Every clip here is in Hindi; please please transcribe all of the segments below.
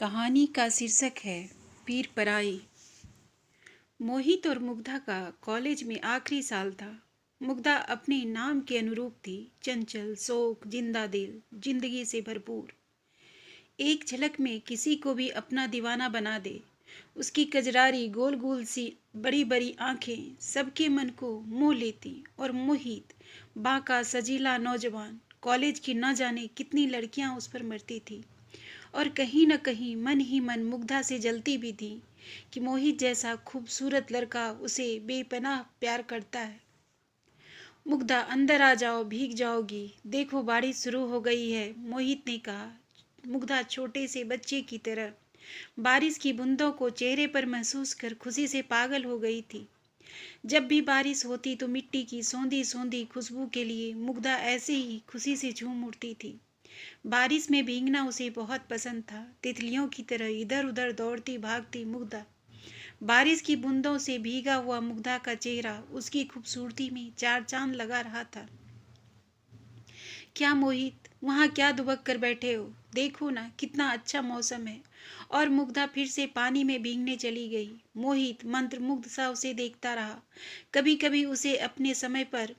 कहानी का शीर्षक है पीर पराई। मोहित और मुग्धा का कॉलेज में आखिरी साल था। मुग्धा अपने नाम के अनुरूप थी, चंचल, शौक, जिंदा दिल, जिंदगी से भरपूर। एक झलक में किसी को भी अपना दीवाना बना दे। उसकी कजरारी गोल गोल सी बड़ी बड़ी आंखें सबके मन को मोह लेती। और मोहित, बांका सजीला नौजवान, कॉलेज की न जाने कितनी लड़कियां उस पर मरती थी। और कहीं न कहीं मन ही मन मुग्धा से जलती भी थी कि मोहित जैसा खूबसूरत लड़का उसे बेपनाह प्यार करता है। मुग्धा, अंदर आ जाओ, भीग जाओगी, देखो बारिश शुरू हो गई है, मोहित ने कहा। मुग्धा छोटे से बच्चे की तरह बारिश की बूंदों को चेहरे पर महसूस कर खुशी से पागल हो गई थी। जब भी बारिश होती तो मिट्टी की सौंधी सौंधी खुशबू के लिए मुग्धा ऐसे ही खुशी से झूम उठती थी। बारिश में भीगना उसे बहुत पसंद था। तितलियों की तरह इधर उधर दौड़ती भागती मुग्धा, बारिश की बूंदों से भीगा हुआ मुग्धा का चेहरा उसकी खूबसूरती में चार चांद लगा रहा था। क्या मोहित, वहाँ क्या दुबक कर बैठे हो? देखो ना, कितना अच्छा मौसम है। और मुग्धा फिर से पानी में भीगने चली गई। मोहित मंत्रमुग्ध सा उसे देखता रहा। कभी कभी उसे अपने समय पर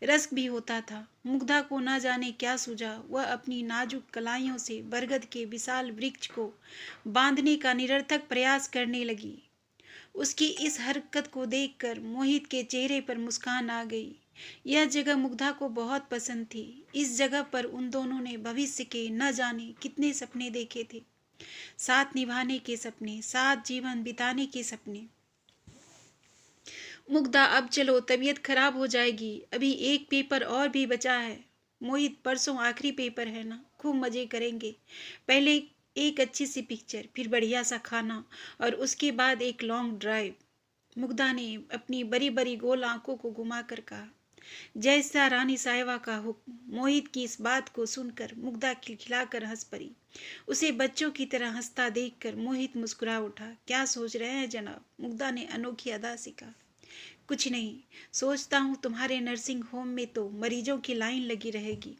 रश्क भी होता था। मुग्धा को न जाने क्या सूझा, वह अपनी नाजुक कलाइयों से बरगद के विशाल वृक्ष को बांधने का निरर्थक प्रयास करने लगी। उसकी इस हरकत को देखकर मोहित के चेहरे पर मुस्कान आ गई। यह जगह मुग्धा को बहुत पसंद थी। इस जगह पर उन दोनों ने भविष्य के न जाने कितने सपने देखे थे। साथ निभाने के सपने, साथ जीवन बिताने के सपने। मुग्धा, अब चलो, तबीयत खराब हो जाएगी, अभी एक पेपर और भी बचा है। मोहित, परसों आखिरी पेपर है ना, खूब मजे करेंगे। पहले एक अच्छी सी पिक्चर, फिर बढ़िया सा खाना, और उसके बाद एक लॉन्ग ड्राइव। मुग्धा ने अपनी बड़ी बड़ी गोल आंखों को घुमाकर कहा। जैसा रानी साहिबा का हुक्म। मोहित की इस बात को सुनकर मुग्धा खिलखिलाकर हंस पड़ी। उसे बच्चों की तरह हंसता देखकर मोहित मुस्कुरा उठा। क्या सोच रहे हैं जनाब? मुग्धा ने अनोखी अदा से कहा। कुछ नहीं, सोचता हूँ तुम्हारे नर्सिंग होम में तो मरीजों की लाइन लगी रहेगी।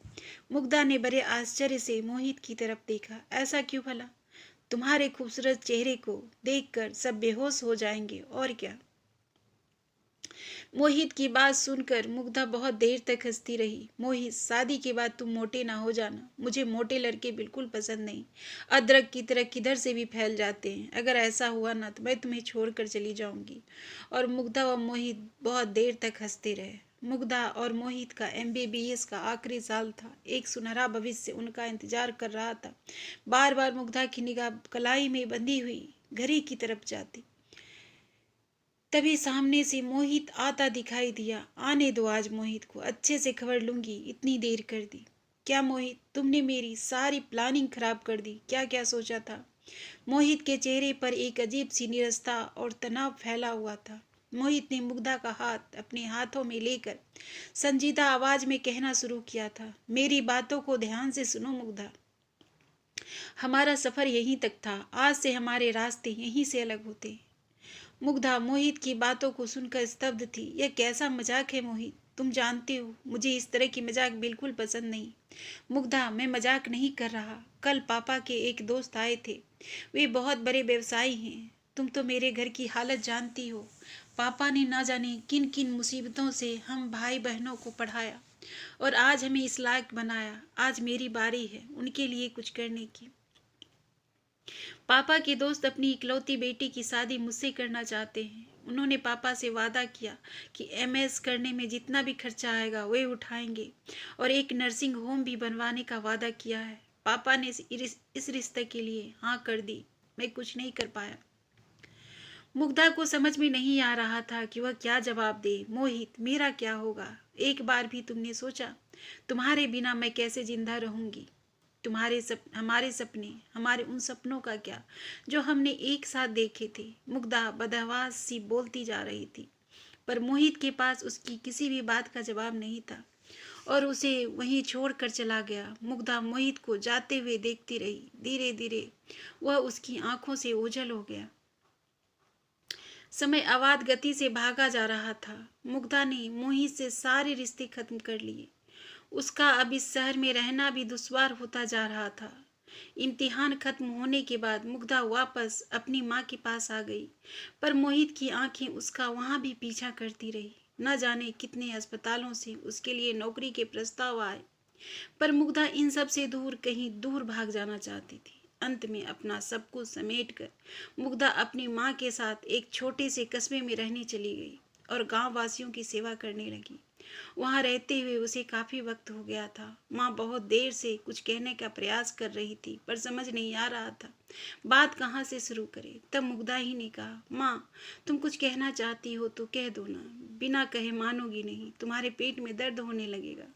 मुग्धा ने बड़े आश्चर्य से मोहित की तरफ देखा। ऐसा क्यों भला? तुम्हारे खूबसूरत चेहरे को देखकर सब बेहोश हो जाएंगे और क्या। मोहित की बात सुनकर मुग्धा बहुत देर तक हंसती रही। मोहित, शादी के बाद तुम मोटे ना हो जाना, मुझे मोटे लड़के बिल्कुल पसंद नहीं। अदरक की तरह किधर से भी फैल जाते हैं। अगर ऐसा हुआ ना तो मैं तुम्हें छोड़कर चली जाऊंगी। और मुग्धा व मोहित बहुत देर तक हंसते रहे। मुग्धा और मोहित का MBBS का आखिरी साल था। एक सुनहरा भविष्य उनका इंतजार कर रहा था। बार बार मुग्धा की निगाह कलाई में बंधी हुई घड़ी की तरफ जाती। तभी सामने से मोहित आता दिखाई दिया। आने दो, आज मोहित को अच्छे से खबर लूंगी, इतनी देर कर दी। क्या मोहित, तुमने मेरी सारी प्लानिंग खराब कर दी? क्या क्या सोचा था? मोहित के चेहरे पर एक अजीब सी निरसता और तनाव फैला हुआ था। मोहित ने मुग्धा का हाथ अपने हाथों में लेकर संजीदा आवाज में कहना शुरू किया था। मेरी बातों को ध्यान से सुनो मुग्धा। हमारा सफर यहीं तक था, आज से हमारे रास्ते यहीं से अलग होते। मुग्धा मोहित की बातों को सुनकर स्तब्ध थी। यह कैसा मजाक है मोहित? तुम जानते हो मुझे इस तरह की मजाक बिल्कुल पसंद नहीं। मुग्धा, मैं मजाक नहीं कर रहा। कल पापा के एक दोस्त आए थे। वे बहुत बड़े व्यवसायी हैं। तुम तो मेरे घर की हालत जानती हो। पापा ने ना जाने किन किन मुसीबतों से हम भाई बहनों को पढ़ाया और आज हमें इस लायक बनाया। आज मेरी बारी है उनके लिए कुछ करने की। पापा के दोस्त अपनी इकलौती बेटी की शादी मुझसे करना चाहते हैं। उन्होंने पापा से वादा किया कि MS करने में जितना भी खर्चा आएगा वे उठाएंगे और एक नर्सिंग होम भी बनवाने का वादा किया है। पापा ने इस रिश्ते के लिए हाँ कर दी। मैं कुछ नहीं कर पाया। मुग्धा को समझ में नहीं आ रहा था कि वह क्या जवाब दे। मोहित, मेरा क्या होगा? एक बार भी तुमने सोचा तुम्हारे बिना मैं कैसे जिंदा रहूंगी? हमारे सपने, हमारे उन सपनों का क्या जो हमने एक साथ देखे थे? मुग्धा बदहवास सी बोलती जा रही थी, पर मोहित के पास उसकी किसी भी बात का जवाब नहीं था और उसे वहीं छोड़कर चला गया। मुग्धा मोहित को जाते हुए देखती रही। धीरे धीरे वह उसकी आंखों से ओझल हो गया। समय अवाध गति से भागा जा रहा था। मुग्धा ने मोहित से सारे रिश्ते खत्म कर लिए। उसका अब इस शहर में रहना भी दुश्वार होता जा रहा था। इम्तिहान खत्म होने के बाद मुग्धा वापस अपनी माँ के पास आ गई, पर मोहित की आंखें उसका वहां भी पीछा करती रही। न जाने कितने अस्पतालों से उसके लिए नौकरी के प्रस्ताव आए, पर मुग्धा इन सब से दूर कहीं दूर भाग जाना चाहती थी। अंत में अपना सब कुछ समेटकर मुग्धा अपनी माँ के साथ एक छोटे से कस्बे में रहने चली गई और गांव वासियों की सेवा करने लगी। वहां रहते हुए उसे काफी वक्त हो गया था। माँ बहुत देर से कुछ कहने का प्रयास कर रही थी, पर समझ नहीं आ रहा था बात कहाँ से शुरू करे। तब मुग्धा ही ने कहा, माँ, तुम कुछ कहना चाहती हो तो कह दो ना, बिना कहे मानोगी नहीं, तुम्हारे पेट में दर्द होने लगेगा।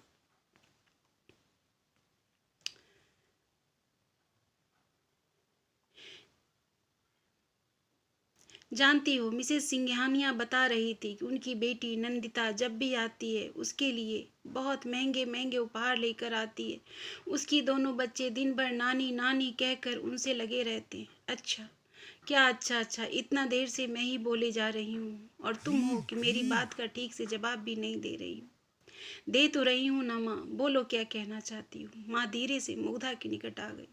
जानती हो, मिसेस सिंघानिया बता रही थी कि उनकी बेटी नंदिता जब भी आती है उसके लिए बहुत महंगे महंगे उपहार लेकर आती है। उसकी दोनों बच्चे दिन भर नानी नानी कहकर उनसे लगे रहते हैं। अच्छा, क्या अच्छा अच्छा, इतना देर से मैं ही बोले जा रही हूँ और तुम हो कि मेरी बात का ठीक से जवाब भी नहीं दे रही हो। दे तो रही हूँ ना माँ, बोलो क्या कहना चाहती हो। माँ धीरे से मुग्धा के निकट आ गई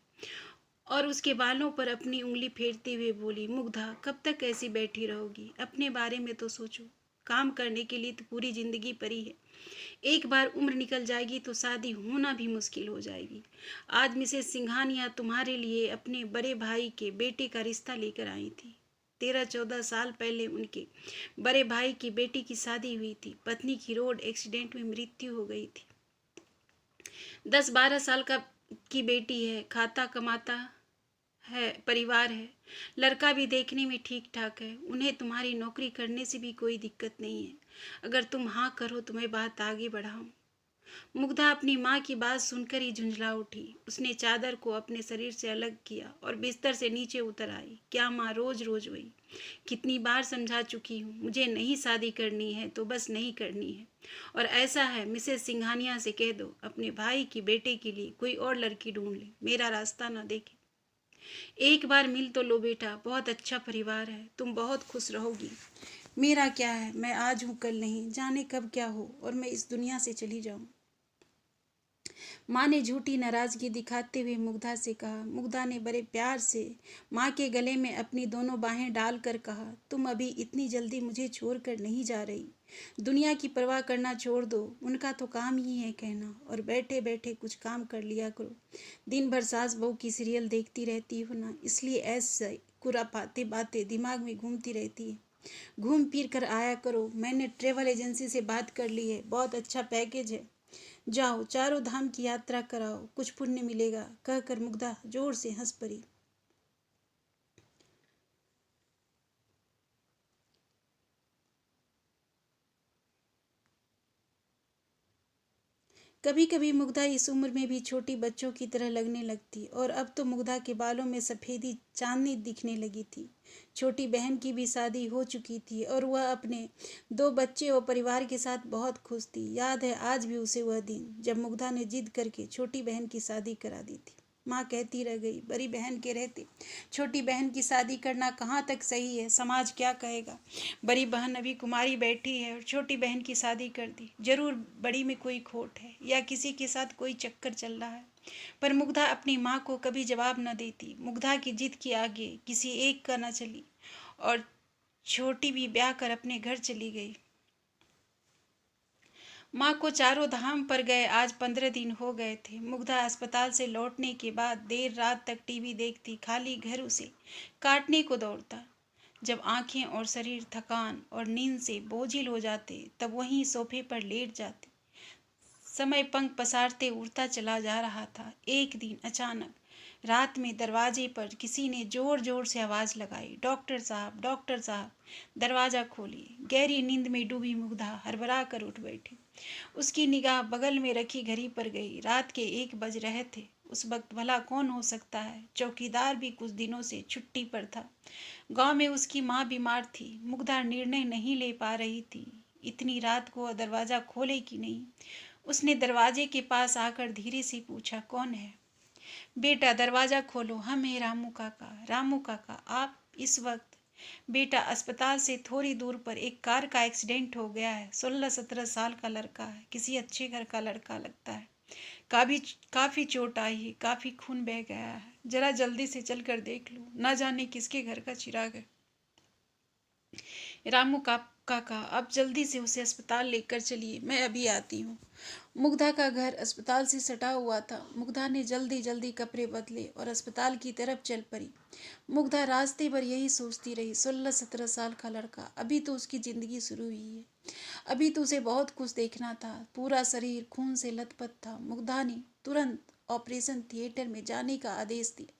और उसके बालों पर अपनी उंगली फेरते हुए बोली, मुग्धा, कब तक ऐसी बैठी रहोगी? अपने बारे में तो सोचो। काम करने के लिए तो पूरी जिंदगी पड़ी है। एक बार उम्र निकल जाएगी तो शादी होना भी मुश्किल हो जाएगी। आज मिसेस सिंघानिया तुम्हारे लिए अपने बड़े भाई के बेटे का रिश्ता लेकर आई थी। 13-14 साल पहले उनके बड़े भाई की बेटी की शादी हुई थी। पत्नी की रोड एक्सीडेंट में मृत्यु हो गई थी। 10-12 साल का की बेटी है, खाता कमाता है, परिवार है। लड़का भी देखने में ठीक ठाक है। उन्हें तुम्हारी नौकरी करने से भी कोई दिक्कत नहीं है। अगर तुम हाँ करो तो मैं बात आगे बढ़ाऊं। मुग्धा अपनी माँ की बात सुनकर ही झुंझला उठी। उसने चादर को अपने शरीर से अलग किया और बिस्तर से नीचे उतर आई। क्या माँ, रोज रोज वही? कितनी बार समझा चुकी हूँ, मुझे नहीं शादी करनी है तो बस नहीं करनी है। और ऐसा है, मिसेस सिंघानिया से कह दो अपने भाई की बेटे के लिए कोई और लड़की ढूंढ ले, मेरा रास्ता ना देखे। एक बार मिल तो लो बेटा, बहुत अच्छा परिवार है, तुम बहुत खुश रहोगी। मेरा क्या है, मैं आज हूँ कल नहीं, जाने कब क्या हो और मैं इस दुनिया से चली जाऊं। माँ ने झूठी नाराजगी दिखाते हुए मुग्धा से कहा। मुग्धा ने बड़े प्यार से माँ के गले में अपनी दोनों बाहें डालकर कहा, तुम अभी इतनी जल्दी मुझे छोड़कर नहीं जा रही। दुनिया की परवाह करना छोड़ दो, उनका तो काम ही है कहना, और बैठे बैठे कुछ काम कर लिया करो। दिन भर सास बहू की सीरियल देखती रहती हो ना, इसलिए ऐसे खुरापाते बातें दिमाग में घूमती रहती है। घूम फिर कर आया करो। मैंने ट्रेवल एजेंसी से बात कर ली है, बहुत अच्छा पैकेज है। जाओ, चारों धाम की यात्रा कराओ, कुछ पुण्य मिलेगा, कहकर मुग्धा जोर से हंस पड़ी। कभी कभी मुग्धा इस उम्र में भी छोटी बच्चों की तरह लगने लगती, और अब तो मुग्धा के बालों में सफेदी चांदनी दिखने लगी थी। छोटी बहन की भी शादी हो चुकी थी और वह अपने 2 बच्चे और परिवार के साथ बहुत खुश थी। याद है आज भी उसे वह दिन जब मुग्धा ने जिद करके छोटी बहन की शादी करा दी थी। माँ कहती रह गई, बड़ी बहन के रहते छोटी बहन की शादी करना कहाँ तक सही है, समाज क्या कहेगा। बड़ी बहन अभी कुमारी बैठी है और छोटी बहन की शादी कर दी, जरूर बड़ी में कोई खोट है या किसी के साथ कोई चक्कर चल रहा है। पर मुग्धा अपनी माँ को कभी जवाब न देती। मुग्धा की जिद के आगे किसी एक का न चली और छोटी भी ब्याह कर अपने घर चली गई। माँ को चारों धाम पर गए आज 15 दिन हो गए थे। मुग्धा अस्पताल से लौटने के बाद देर रात तक टीवी देखती, खाली घर उसे काटने को दौड़ता। जब आंखें और शरीर थकान और नींद से बोझिल हो जाते तब वहीं सोफे पर लेट जाती। समय पंख पसारते उड़ता चला जा रहा था। एक दिन अचानक रात में दरवाजे पर किसी ने जोर जोर से आवाज लगाई, डॉक्टर साहब, डॉक्टर साहब। दरवाजा खोलिए। गहरी नींद में डूबी मुग्धा हड़बड़ा कर उठ बैठी। उसकी निगाह बगल में रखी घड़ी पर गई। रात के 1 बज रहे थे। उस वक्त भला कौन हो सकता है? चौकीदार भी कुछ दिनों से छुट्टी पर था। गांव में उसकी माँ बीमार थी। मुग्धा निर्णय नहीं ले पा रही थी इतनी रात को दरवाजा खोले कि नहीं। उसने दरवाजे के पास आकर धीरे से पूछा, कौन है? बेटा, दरवाजा खोलो, हम हैं रामू काका। रामू काका, आप इस वक्त? बेटा, अस्पताल से थोड़ी दूर पर एक कार का एक्सीडेंट हो गया है। 16-17 साल का लड़का है, किसी अच्छे घर का लड़का लगता है। काफी काफी चोट आई है, काफी खून बह गया है। जरा जल्दी से चल कर देख लो, ना जाने किसके घर का चिराग है। रामू का काका, आप जल्दी से उसे अस्पताल लेकर चलिए, मैं अभी आती हूँ। मुग्धा का घर अस्पताल से सटा हुआ था। मुग्धा ने जल्दी जल्दी कपड़े बदले और अस्पताल की तरफ चल पड़ी। मुग्धा रास्ते भर यही सोचती रही, 16-17 साल का लड़का, अभी तो उसकी जिंदगी शुरू हुई है। अभी तो उसे बहुत कुछ देखना था। पूरा शरीर खून से लथपथ था। मुग्धा ने तुरंत ऑपरेशन थिएटर में जाने का आदेश दिया।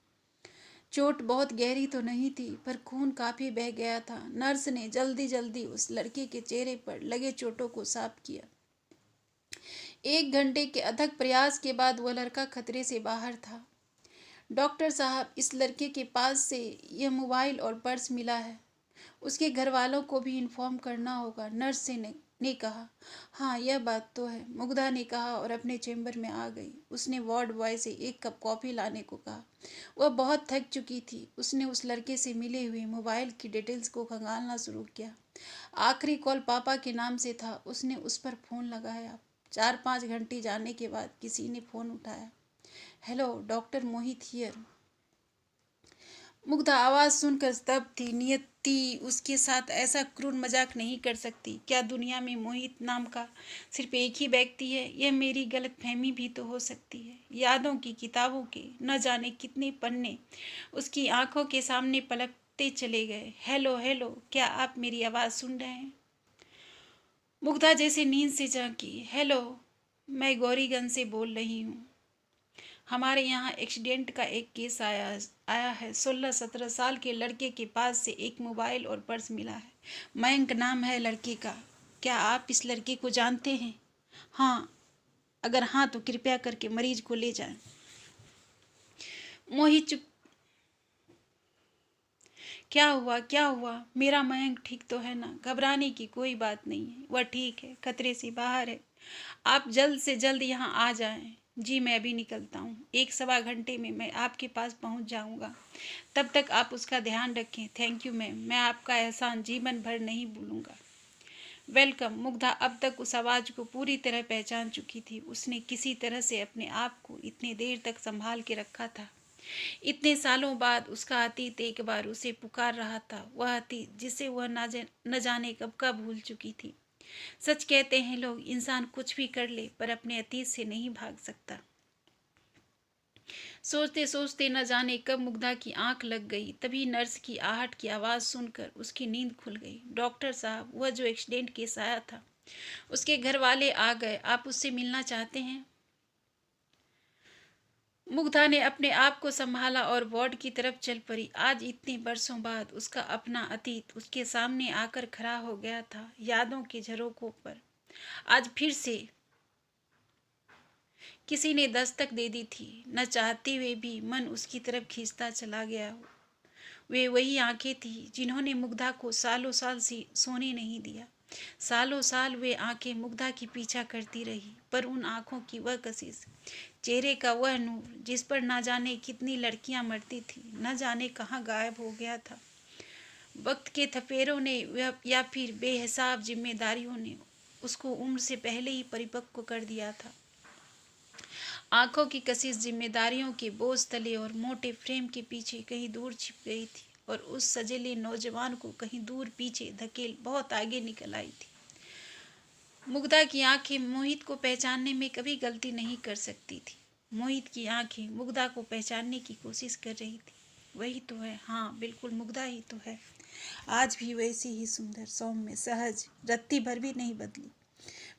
चोट बहुत गहरी तो नहीं थी, पर खून काफी बह गया था। नर्स ने जल्दी जल्दी उस लड़के के चेहरे पर लगे चोटों को साफ किया। 1 घंटे के अथक प्रयास के बाद वह लड़का खतरे से बाहर था। डॉक्टर साहब, इस लड़के के पास से यह मोबाइल और पर्स मिला है, उसके घर वालों को भी इन्फॉर्म करना होगा, नर्स से ने कहा। हाँ, यह बात तो है, मुग्धा ने कहा और अपने चैम्बर में आ गई। उसने वार्ड बॉय से 1 कप कॉफ़ी लाने को कहा। वह बहुत थक चुकी थी। उसने उस लड़के से मिले हुए मोबाइल की डिटेल्स को खंगालना शुरू किया। आखिरी कॉल पापा के नाम से था। उसने उस पर फ़ोन लगाया। 4-5 घंटे जाने के बाद किसी ने फ़ोन उठाया। Hello, doctor Mohit here. Mugdha आवाज़ सुनकर स्तब्ध थी। नियति उसके साथ ऐसा क्रूर मजाक नहीं कर सकती। क्या दुनिया में मोहित नाम का सिर्फ एक ही व्यक्ति है? यह मेरी गलतफहमी भी तो हो सकती है। यादों की किताबों के न जाने कितने पन्ने उसकी आंखों के सामने पलकते चले गए। हेलो हेलो, क्या आप मेरी आवाज़ सुन रहे हैं? मुग्धा जैसे नींद से जागी। हेलो, मैं गौरीगंज से बोल रही हूँ। हमारे यहाँ एक्सीडेंट का एक केस आया है। 16-17 साल के लड़के के पास से एक मोबाइल और पर्स मिला है। मयंक नाम है लड़के का। क्या आप इस लड़के को जानते हैं? हाँ, अगर हाँ तो कृपया करके मरीज को ले जाएं। मोहित चुप। क्या हुआ, क्या हुआ? मेरा मयंक ठीक तो है ना? घबराने की कोई बात नहीं है, वह ठीक है, खतरे से बाहर है। आप जल्द से जल्द यहाँ आ जाएं। जी, मैं अभी निकलता हूँ। 1-1.25 घंटे में मैं आपके पास पहुँच जाऊँगा। तब तक आप उसका ध्यान रखें। थैंक यू मैम, मैं आपका एहसान जीवन भर नहीं भूलूंगा। वेलकम। मुग्धा अब तक उस आवाज़ को पूरी तरह पहचान चुकी थी। उसने किसी तरह से अपने आप को इतनी देर तक संभाल के रखा था। इतने सालों बाद उसका अतीत एक बार उसे पुकार रहा था। वह अतीत जिसे वह न जाने कब का भूल चुकी थी। सच कहते हैं लोग, इंसान कुछ भी कर ले पर अपने अतीत से नहीं भाग सकता। सोचते सोचते न जाने कब मुग्धा की आंख लग गई। तभी नर्स की आहट की आवाज़ सुनकर उसकी नींद खुल गई। डॉक्टर साहब, वह जो एक्सीडेंट केस आया था, उसके घर वाले आ गए। आप उससे मिलना चाहते हैं? मुग्धा ने अपने आप को संभाला और वार्ड की तरफ चल पड़ी। आज इतने बरसों बाद उसका अपना अतीत उसके सामने आकर खड़ा हो गया था, यादों के झरोखों पर। आज फिर से किसी ने दस्तक दे दी थी। न चाहते हुए भी मन उसकी तरफ खींचता चला गया। वे वही आंखें थी जिन्होंने मुग्धा को सालों साल से सोने नहीं दिया। सालों साल वे आंखें मुग्धा की पीछा करती रही, पर उन आंखों की वह कशिश, चेहरे का वह नूर जिस पर ना जाने कितनी लड़कियां मरती थी, न जाने कहाँ गायब हो गया था। वक्त के थपेरों ने या फिर बेहिसाब जिम्मेदारियों ने उसको उम्र से पहले ही परिपक्व कर दिया था। आंखों की कशिश जिम्मेदारियों के बोझ तले और मोटे फ्रेम के पीछे कहीं दूर छिप गई थी और उस सजेले नौजवान को कहीं दूर पीछे धकेल बहुत आगे निकल आई थी। मुग्धा की आंखें मोहित को पहचानने में कभी गलती नहीं कर सकती थी। मोहित की आंखें मुग्धा को पहचानने की कोशिश कर रही थी। वही तो है, हाँ बिल्कुल मुग्धा ही तो है। आज भी वैसी ही सुंदर, सौम्य, सहज, रत्ती भर भी नहीं बदली।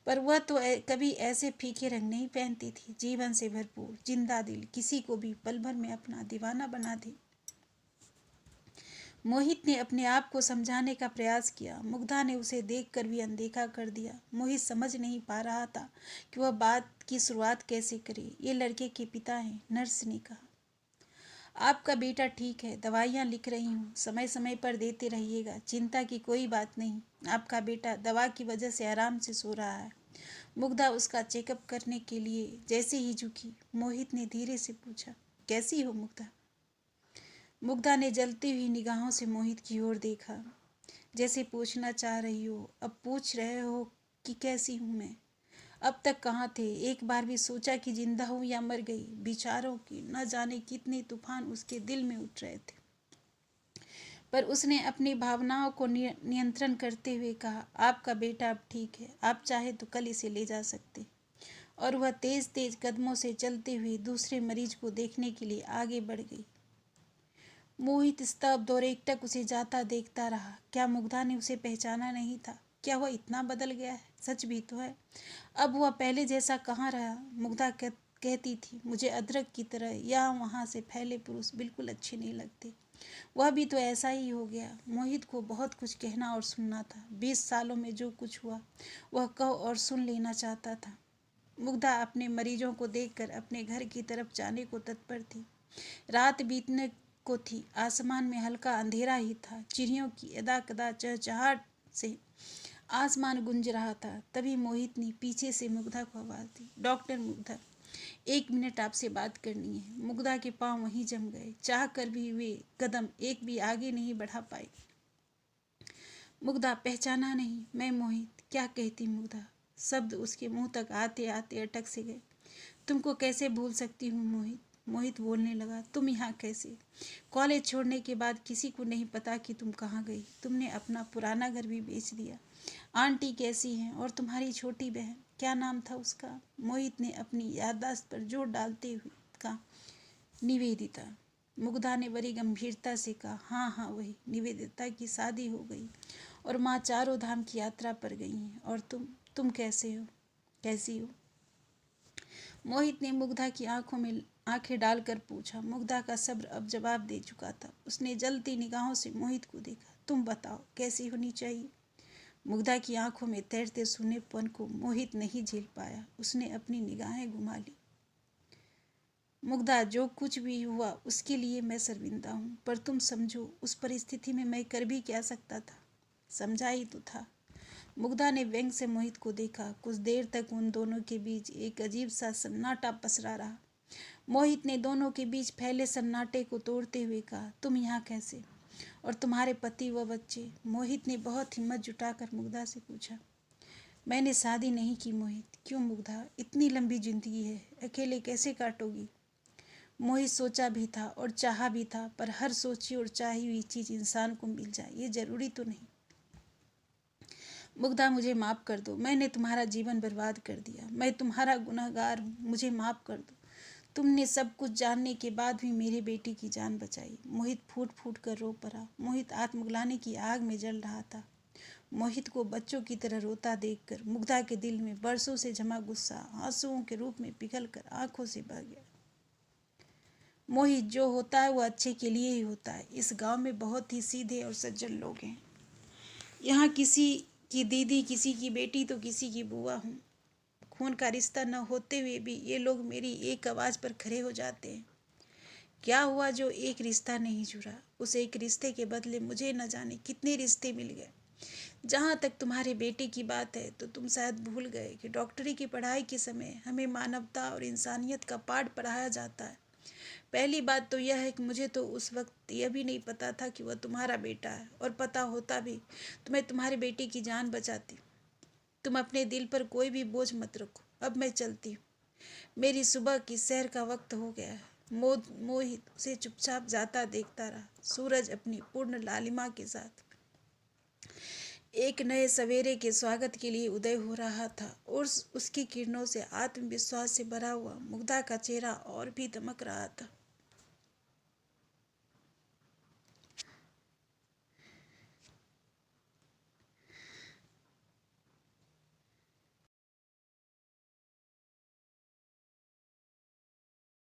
पर वह तो कभी ऐसे फीके रंग नहीं पहनती थी। जीवन से भरपूर, जिंदा दिल, किसी को भी पल भर में अपना दीवाना बना दे। मोहित ने अपने आप को समझाने का प्रयास किया। मुग्धा ने उसे देखकर भी अनदेखा कर दिया। मोहित समझ नहीं पा रहा था कि वह बात की शुरुआत कैसे करे। ये लड़के के पिता हैं, नर्स ने कहा। आपका बेटा ठीक है, दवाइयाँ लिख रही हूँ, समय समय पर देते रहिएगा, चिंता की कोई बात नहीं। आपका बेटा दवा की वजह से आराम से सो रहा है। मुग्धा उसका चेकअप करने के लिए जैसे ही झुकी, मोहित ने धीरे से पूछा, कैसी हो मुग्धा? मुग्धा ने जलती हुई निगाहों से मोहित की ओर देखा, जैसे पूछना चाह रही हो, अब पूछ रहे हो कि कैसी हूँ मैं? अब तक कहाँ थे? एक बार भी सोचा कि जिंदा हूँ या मर गई? विचारों की न जाने कितने तूफान उसके दिल में उठ रहे थे, पर उसने अपनी भावनाओं को नियंत्रण करते हुए कहा, आपका बेटा अब ठीक है, आप चाहे तो कल इसे ले जा सकते। और वह तेज तेज कदमों से चलते हुए दूसरे मरीज को देखने के लिए आगे बढ़ गई। मोहित स्तब्ध और एकटक उसे जाता देखता रहा। क्या मुग्धा ने उसे पहचाना नहीं था? क्या वह इतना बदल गया है? सच भी तो है, अब वह पहले जैसा कहाँ रहा। मुग्धा कहती थी, मुझे अदरक की तरह यहाँ वहाँ से फैले पुरुष बिल्कुल अच्छे नहीं लगते। वह भी तो ऐसा ही हो गया। मोहित को बहुत कुछ कहना और सुनना था। 20 सालों में जो कुछ हुआ वह कह और सुन लेना चाहता था। मुग्धा अपने मरीजों को देखकर अपने घर की तरफ जाने को तत्पर थी। रात बीतने को थी। आसमान में हल्का अंधेरा ही था। चिड़ियों की अदा कदा चहचहाट से आसमान गूंज रहा था। तभी मोहित ने पीछे से मुग्धा को आवाज दी, डॉक्टर मुग्धा, 1 मिनट आपसे बात करनी है। मुग्धा के पांव वहीं जम गए। चाह कर भी वे कदम एक भी आगे नहीं बढ़ा पाई। मुग्धा, पहचाना नहीं? मैं मोहित। क्या कहती मुग्धा? शब्द उसके मुंह तक आते आते अटक से गए। तुमको कैसे भूल सकती हूँ मोहित? मोहित बोलने लगा, तुम यहाँ कैसे? कॉलेज छोड़ने के बाद किसी को नहीं पता कि तुम कहाँ गई। तुमने अपना पुराना घर भी बेच दिया। आंटी कैसी हैं? और तुम्हारी छोटी बहन, क्या नाम था उसका? मोहित ने अपनी याददाश्त पर जोर डालते हुए कहा, निवेदिता। मुग्धा ने बड़ी गंभीरता से कहा, हाँ हाँ वही, निवेदिता की शादी हो गई और माँ चारों धाम की यात्रा पर गई हैं। और तुम कैसे हो? कैसी हो? मोहित ने मुग्धा की आंखों में आंखें डालकर पूछा। मुग्धा का सब्र अब जवाब दे चुका था। उसने जलती निगाहों से मोहित को देखा। तुम बताओ, कैसी होनी चाहिए? मुग्धा की आंखों में तैरते सूनेपन को मोहित नहीं झेल पाया। उसने अपनी निगाहें घुमा ली। मुग्धा, जो कुछ भी हुआ उसके लिए मैं शर्मिंदा हूँ, पर तुम समझो, उस परिस्थिति में मैं कर भी क्या सकता था? समझा ही तो था। मुग्धा ने व्यंग से मोहित को देखा। कुछ देर तक उन दोनों के बीच एक अजीब सा सन्नाटा पसरा रहा। मोहित ने दोनों के बीच फैले सन्नाटे को तोड़ते हुए कहा, तुम यहाँ कैसे? और तुम्हारे पति व बच्चे? मोहित ने बहुत हिम्मत जुटाकर मुग्धा से पूछा। मैंने शादी नहीं की मोहित। क्यों मुग्धा? इतनी लंबी जिंदगी है, अकेले कैसे काटोगी? मोहित सोचा भी था और चाहा भी था, पर हर सोची और चाही हुई चीज इंसान को मिल जाए ये जरूरी तो नहीं। मुग्धा, मुझे माफ़ कर दो। मैंने तुम्हारा जीवन बर्बाद कर दिया। मैं तुम्हारा गुनहगार हूँ। मुझे माफ़ कर दो। तुमने सब कुछ जानने के बाद भी मेरे बेटे की जान बचाई। मोहित फूट फूट कर रो पड़ा। मोहित आत्मग्लानि की आग में जल रहा था। मोहित को बच्चों की तरह रोता देखकर मुग्धा के दिल में बरसों से जमा गुस्सा आंसुओं के रूप में पिघल कर आंखों से बह गया। मोहित, जो होता है वो अच्छे के लिए ही होता है। इस गांव में बहुत ही सीधे और सज्जन लोग हैं। यहाँ किसी की दीदी, किसी की बेटी तो किसी की बुआ हूँ। खून का रिश्ता न होते हुए भी ये लोग मेरी एक आवाज़ पर खड़े हो जाते हैं। क्या हुआ जो एक रिश्ता नहीं जुड़ा? उस एक रिश्ते के बदले मुझे न जाने कितने रिश्ते मिल गए। जहाँ तक तुम्हारे बेटे की बात है तो तुम शायद भूल गए कि डॉक्टरी की पढ़ाई के समय हमें मानवता और इंसानियत का पाठ पढ़ाया जाता है। पहली बात तो यह है कि मुझे तो उस वक्त यह भी नहीं पता था कि वह तुम्हारा बेटा है, और पता होता भी तो मैं तुम्हारे बेटे की जान बचाती। तुम अपने दिल पर कोई भी बोझ मत रखो। अब मैं चलती हूँ। मेरी सुबह की सैर का वक्त हो गया है। मोहित उसे चुपचाप जाता देखता रहा। सूरज अपनी पूर्ण लालिमा के साथ एक नए सवेरे के स्वागत के लिए उदय हो रहा था, और उसकी किरणों से आत्मविश्वास से भरा हुआ मुग्धा का चेहरा और भी दमक रहा था।